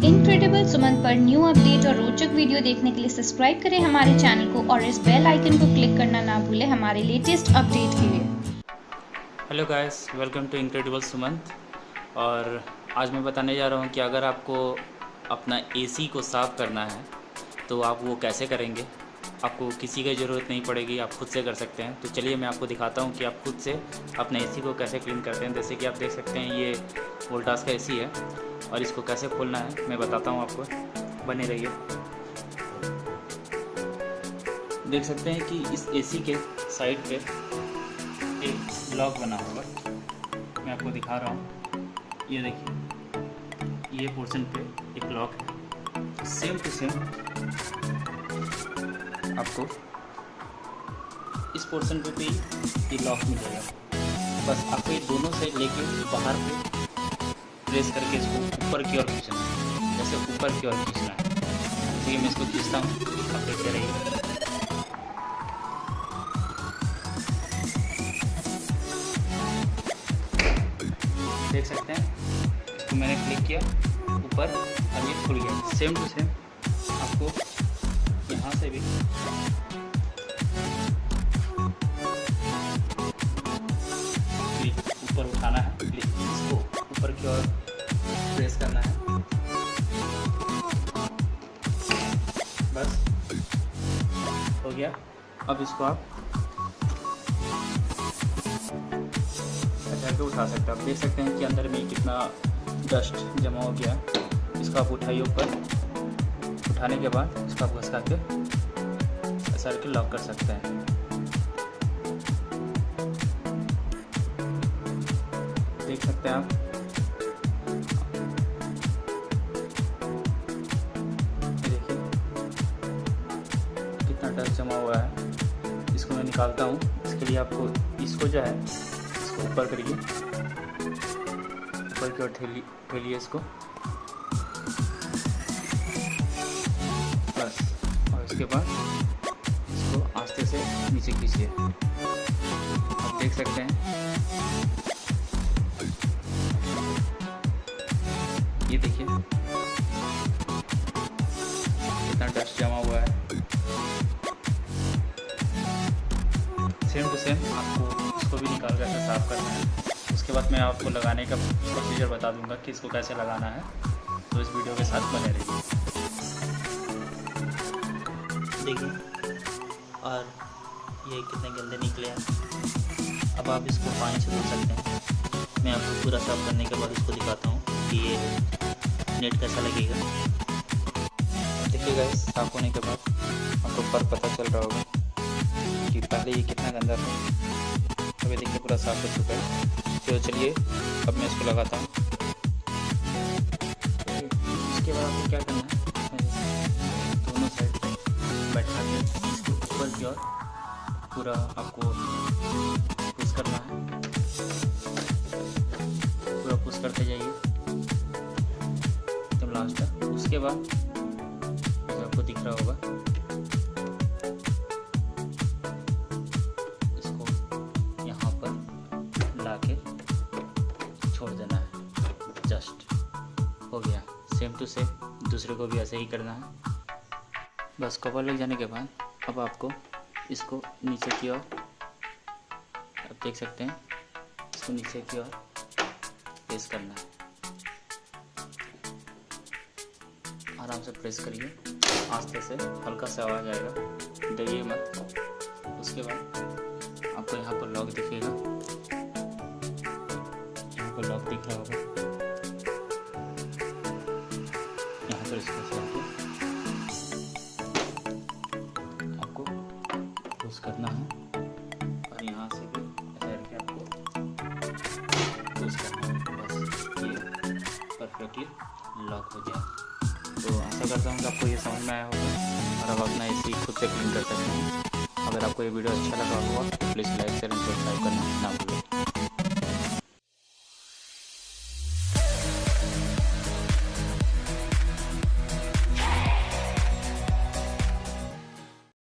Incredible Sumant पर new update और रोचक वीडियो देखने के लिए सब्सक्राइब करें हमारे चैनल को और इस बेल आइकन को क्लिक करना ना भूलें हमारे लेटेस्ट अपडेट के लिए। Hello guys, welcome to incredible Sumant. और आज मैं बताने जा रहा हूँ कि अगर आपको अपना एसी को साफ़ करना है तो आप वो कैसे करेंगे। आपको किसी की ज़रूरत नहीं पड़ेगी, आप खुद से कर सकते हैं। तो चलिए मैं आपको दिखाता हूँ कि आप खुद से अपने एसी को कैसे क्लीन करते हैं। जैसे कि आप देख सकते हैं ये वोल्टास का एसी है और इसको कैसे खोलना है मैं बताता हूँ आपको, बने रहिए। देख सकते हैं कि इस एसी के साइड पे एक लॉक बना होगा, मैं आपको दिखा रहा हूँ। ये देखिए, ये पोर्शन पे एक लॉक है। सेम टू सेम आपको इस पोर्शन पे भी ये लॉक मिलेगा। बस आपको ये दोनों साइड लेके बाहर पे प्रेस करके इसको ऊपर की ओर खींचना है। जैसे ऊपर की ओर खींचना है, इसलिए मैं इसको खींचता हूँ, आप देखते रहिए। देख सकते हैं, तो मैंने क्लिक किया ऊपर और ये खुल गया। सेम टू सेम आपको यहाँ से भी ऊपर उठाना है, इसको ऊपर की ओर प्रेस करना है। बस हो गया। अब इसको आप अच्छा के उठा सकते हैं। आप देख सकते हैं कि अंदर में कितना डस्ट जमा हो गया। इसको आप उठाइए ऊपर, उठाने के बाद इसको आप घुसा के ऐसा करके लॉक कर सकते हैं। देख सकते हैं आप, देखिए कितना डस्ट जमा हुआ है। इसको मैं निकालता हूँ। इसके लिए आपको इसको जो है इसको ऊपर करिए, ऊपर की ओर ठेलिए इसको, बस। और इसके बाद इसको आस्ते से नीचे खींचिए। आप देख सकते हैं, ये देखिए कितना डस्ट जमा हुआ है। सेम टू सेम आपको इसको भी निकाल कर साफ करना है। उसके बाद मैं आपको लगाने का प्रोसीजर बता दूंगा कि इसको कैसे लगाना है, तो इस वीडियो के साथ बने रहिए। देखिए, और ये कितने गंदे निकले हैं। अब आप इसको पानी से धो सकते हैं। मैं आपको पूरा साफ करने के बाद इसको दिखाता हूँ कि ये नेट कैसा लगेगा। देखिएगा, इस साफ होने के बाद आपको फर्क पता चल रहा होगा कि पहले ये कितना गंदा था। अभी देखिए पूरा साफ हो चुका है। तो चलिए अब मैं इसको लगाता हूँ। इसके बाद आपको क्या करना है, दोनों साइड बैठा के इसको ऊपर की ओर पूरा आपको पुश करना है। पूरा पुश करते जाइए एकदम लास्ट तक। उसके बाद आपको दिख रहा होगा, इसको यहाँ पर लाके छोड़ देना है। जस्ट हो गया। सेम टू सेम दूसरे को भी ऐसे ही करना है। बस कवर लग जाने के बाद अब आपको इसको नीचे की ओर, आप देख सकते हैं, इसको नीचे की ओर प्रेस करना है। आराम से प्रेस करिए, आस्ते से, हल्का सा आवाज आएगा, डरिए मत। उसके बाद आपको यहाँ पर लॉक दिखेगा, यहाँ पर लॉक दिख रहा होगा। यहाँ पर इसको आपको पुश करना है और यहाँ से भी ऐसा करके आपको पुश करना है। बस ये परफेक्टली लॉक हो गया। तो आशा करता हूँ कि आपको ये समझ में आया होगा और आप अपना एसी खुद से क्लीन कर सकते हैं। अगर आपको ये वीडियो अच्छा लगा होगा तो please like share and subscribe करना ना भूलें।